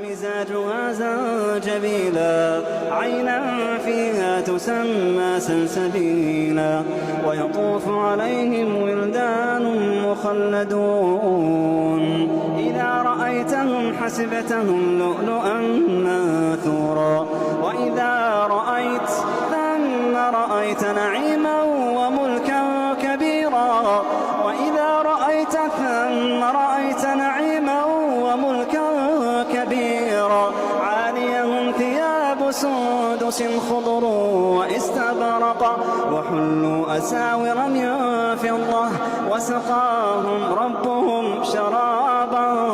مزاجها زنجبيلا عينا فيها تسمى سلسبيلا ويطوف عليهم ولدان مخلدون إذا رأيتهم حسبتهم لؤلؤا منثورا وإذا رأيت ثم رأيت نعيما وملكا كبيرا وإذا رأيت ثم رأيت نعيما وملكا كبيرا عاليهم ثياب سندس خضر واستبرق وحلوا أساور من فضة وسقاهم ربهم